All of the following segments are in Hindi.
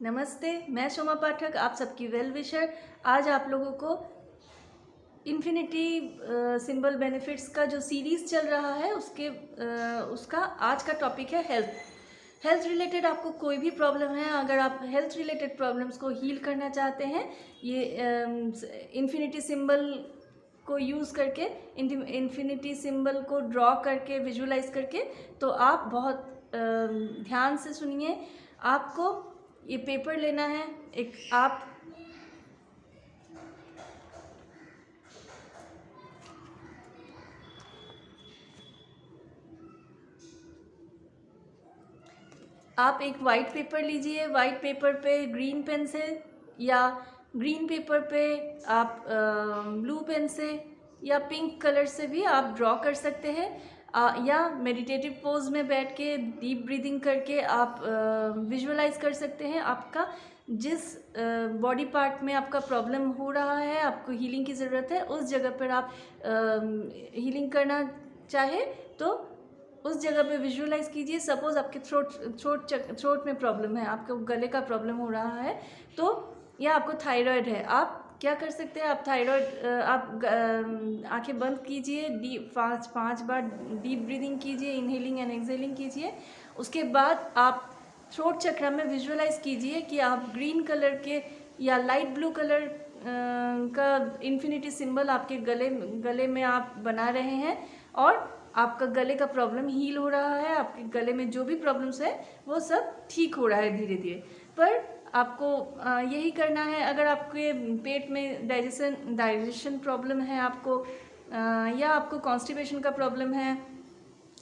नमस्ते, मैं शोमा पाठक, आप सबकी वेल विशर। आज आप लोगों को इन्फिनिटी सिंबल बेनिफिट्स का जो सीरीज़ चल रहा है उसका आज का टॉपिक है हेल्थ रिलेटेड। आपको कोई भी प्रॉब्लम है, अगर आप हेल्थ रिलेटेड प्रॉब्लम्स को हील करना चाहते हैं, ये इन्फिनिटी सिंबल को यूज़ करके, इन्फिनिटी सिंबल को ड्रॉ करके, विजुअलाइज करके, तो आप बहुत ध्यान से सुनिए। आपको ये पेपर लेना है, आप एक वाइट पेपर लीजिए। वाइट पेपर पे ग्रीन पेन से या ग्रीन पेपर पे आप ब्लू पेन से या पिंक कलर से भी आप ड्रॉ कर सकते हैं, या मेडिटेटिव पोज में बैठ के डीप ब्रीदिंग करके आप विजुअलाइज कर सकते हैं। आपका जिस बॉडी पार्ट में आपका प्रॉब्लम हो रहा है, आपको हीलिंग की ज़रूरत है, उस जगह पर आप हीलिंग करना चाहे तो उस जगह पे विजुअलाइज कीजिए। सपोज़ आपके थ्रोट में प्रॉब्लम है, आपको गले का प्रॉब्लम हो रहा है, तो या आपको थायराइड है, आप क्या कर सकते हैं, आप थायराइड आप आंखें बंद कीजिए, डीप पाँच बार डीप ब्रीदिंग कीजिए, इनहेलिंग एंड एक्सहेलिंग कीजिए। उसके बाद आप थ्रोट चक्र में विजुअलाइज कीजिए कि आप ग्रीन कलर के या लाइट ब्लू कलर का इन्फिनिटी सिंबल आपके गले में आप बना रहे हैं, और आपका गले का प्रॉब्लम हील हो रहा है। आपके गले में जो भी प्रॉब्लम्स है वो सब ठीक हो रहा है धीरे धीरे। पर आपको यही करना है। अगर आपके पेट में डाइजेशन प्रॉब्लम है, या आपको कॉन्स्टिपेशन का प्रॉब्लम है,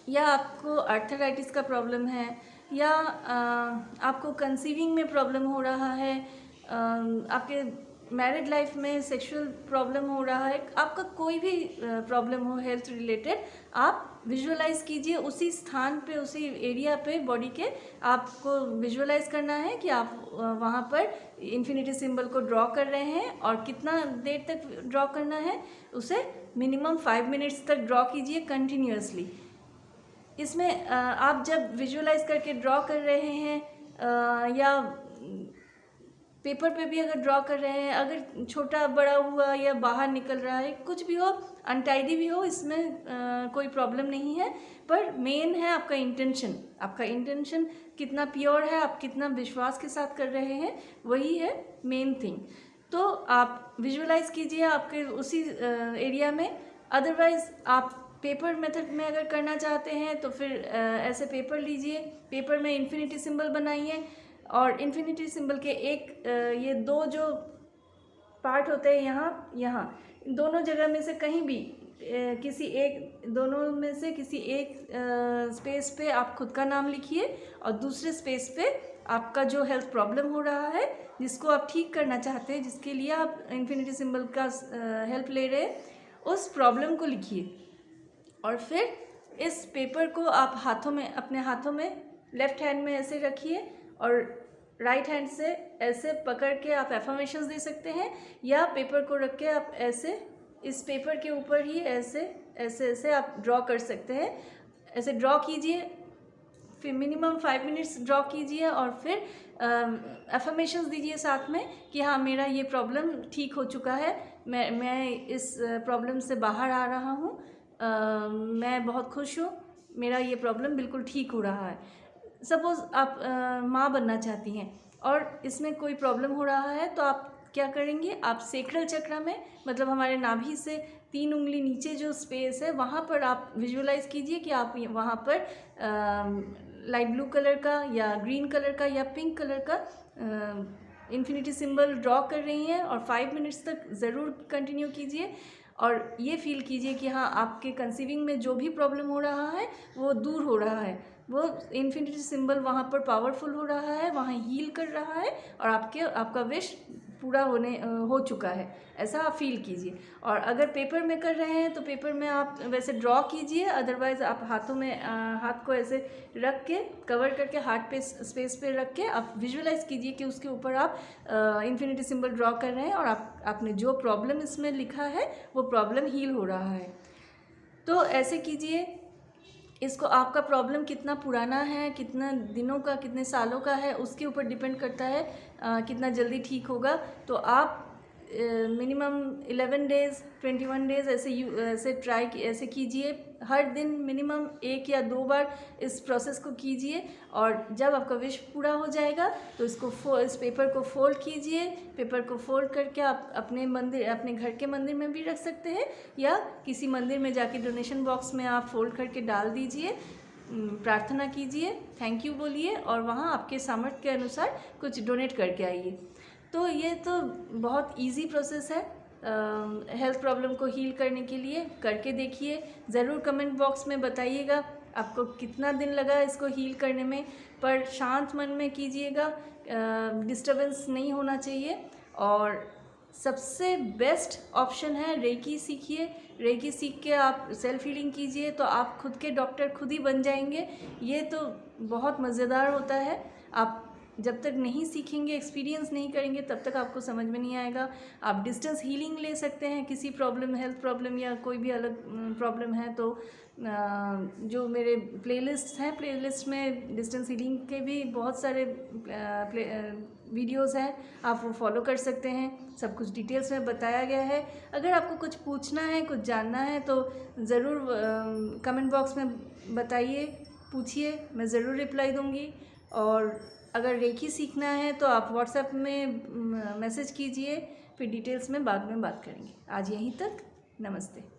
या आपको आर्थराइटिस का प्रॉब्लम है, या आपको कंसीविंग में प्रॉब्लम हो रहा है, आपके मैरिड लाइफ में सेक्सुअल प्रॉब्लम हो रहा है, आपका कोई भी प्रॉब्लम हो हेल्थ रिलेटेड, आप विजुअलाइज कीजिए उसी स्थान पे, उसी एरिया पे बॉडी के। आपको विजुअलाइज करना है कि आप वहाँ पर इन्फिनिटी सिंबल को ड्रॉ कर रहे हैं, और कितना देर तक ड्रॉ करना है, उसे मिनिमम 5 मिनट्स तक ड्रॉ कीजिए कंटिन्यूअसली। इसमें आप जब विजुअलाइज करके ड्रॉ कर रहे हैं, या पेपर पे भी अगर ड्रॉ कर रहे हैं, अगर छोटा बड़ा हुआ या बाहर निकल रहा है, कुछ भी हो, अनटाइडी भी हो, इसमें कोई प्रॉब्लम नहीं है। पर मेन है आपका इंटेंशन कितना प्योर है, आप कितना विश्वास के साथ कर रहे हैं, वही है मेन थिंग। तो आप विजुअलाइज कीजिए आपके उसी एरिया में। अदरवाइज आप पेपर मेथड में अगर करना चाहते हैं तो फिर ऐसे पेपर लीजिए, पेपर में इन्फिनिटी सिंबल बनाइए, और इन्फिनिटी सिंबल के ये दो जो पार्ट होते हैं, यहाँ दोनों जगह में से कहीं भी दोनों में से किसी एक स्पेस पे आप खुद का नाम लिखिए, और दूसरे स्पेस पे आपका जो हेल्थ प्रॉब्लम हो रहा है, जिसको आप ठीक करना चाहते हैं, जिसके लिए आप इन्फिनिटी सिंबल का हेल्प ले रहे हैं, उस प्रॉब्लम को लिखिए। और फिर इस पेपर को आप अपने हाथों में लेफ्ट हैंड में ऐसे रखिए, और राइट हैंड से ऐसे पकड़ के आप एफर्मेशंस दे सकते हैं, या पेपर को रख के आप ऐसे इस पेपर के ऊपर ही ऐसे ऐसे ऐसे आप ड्रॉ कर सकते हैं। ऐसे ड्रॉ कीजिए, फिर मिनिमम 5 मिनट्स ड्रॉ कीजिए, और फिर एफर्मेशंस दीजिए साथ में कि हाँ, मेरा ये प्रॉब्लम ठीक हो चुका है, मैं इस प्रॉब्लम से बाहर आ रहा हूँ, मैं बहुत खुश हूँ, मेरा ये प्रॉब्लम बिल्कुल ठीक हो रहा है। सपोज़ आप माँ बनना चाहती हैं और इसमें कोई प्रॉब्लम हो रहा है, तो आप क्या करेंगे, आप सेक्रल चक्र में, मतलब हमारे नाभि से 3 उंगली नीचे जो स्पेस है, वहाँ पर आप विजुअलाइज कीजिए कि आप वहाँ पर लाइट ब्लू कलर का या ग्रीन कलर का या पिंक कलर का इन्फिनिटी सिंबल ड्रॉ कर रही हैं, और 5 मिनट्स तक ज़रूर कंटिन्यू कीजिए। और ये फील कीजिए कि हाँ, आपके कंसीविंग में जो भी प्रॉब्लम हो रहा है वो दूर हो रहा है, वो इन्फिनिटी सिंबल वहाँ पर पावरफुल हो रहा है, वहाँ हील कर रहा है, और आपका विश पूरा हो चुका है, ऐसा आप फील कीजिए। और अगर पेपर में कर रहे हैं तो पेपर में आप वैसे ड्रॉ कीजिए, अदरवाइज़ आप हाथ को ऐसे रख के कवर करके हार्ट पे स्पेस पे रख के आप विजुअलाइज कीजिए कि उसके ऊपर आप इन्फिनिटी सिंबल ड्रॉ कर रहे हैं, और आपने जो प्रॉब्लम इसमें लिखा है वो प्रॉब्लम हील हो रहा है। तो ऐसे कीजिए। इसको आपका प्रॉब्लम कितना पुराना है, कितना दिनों का, कितने सालों का है, उसके ऊपर डिपेंड करता है कितना जल्दी ठीक होगा। तो आप मिनिमम 11 डेज़ 21 डेज़ ऐसे ऐसे कीजिए। हर दिन मिनिमम 1 या 2 बार इस प्रोसेस को कीजिए, और जब आपका विश पूरा हो जाएगा तो इस पेपर को फोल्ड कीजिए। पेपर को फोल्ड करके आप अपने घर के मंदिर में भी रख सकते हैं, या किसी मंदिर में जाके डोनेशन बॉक्स में आप फोल्ड करके डाल दीजिए, प्रार्थना कीजिए, थैंक यू बोलिए, और वहाँ आपके सामर्थ्य के अनुसार कुछ डोनेट करके आइए। तो ये तो बहुत इजी प्रोसेस है हेल्थ प्रॉब्लम को हील करने के लिए। करके देखिए, ज़रूर कमेंट बॉक्स में बताइएगा आपको कितना दिन लगा इसको हील करने में। पर शांत मन में कीजिएगा, डिस्टर्बेंस नहीं होना चाहिए। और सबसे बेस्ट ऑप्शन है रेकी सीखिए। रेकी सीख के आप सेल्फ हीलिंग कीजिए तो आप खुद के डॉक्टर खुद ही बन जाएंगे। ये तो बहुत मज़ेदार होता है। आप जब तक नहीं सीखेंगे, एक्सपीरियंस नहीं करेंगे, तब तक आपको समझ में नहीं आएगा। आप डिस्टेंस हीलिंग ले सकते हैं, किसी प्रॉब्लम, हेल्थ प्रॉब्लम या कोई भी अलग प्रॉब्लम है तो जो मेरे प्लेलिस्ट हैं, प्लेलिस्ट में डिस्टेंस हीलिंग के भी बहुत सारे वीडियोस हैं, आप वो फॉलो कर सकते हैं। सब कुछ डिटेल्स में बताया गया है। अगर आपको कुछ पूछना है, कुछ जानना है तो ज़रूर कमेंट बॉक्स में बताइए, पूछिए, मैं ज़रूर रिप्लाई दूँगी। और अगर रेकी सीखना है तो आप व्हाट्सएप में मैसेज कीजिए, फिर डिटेल्स में बाद में बात करेंगे। आज यहीं तक, नमस्ते।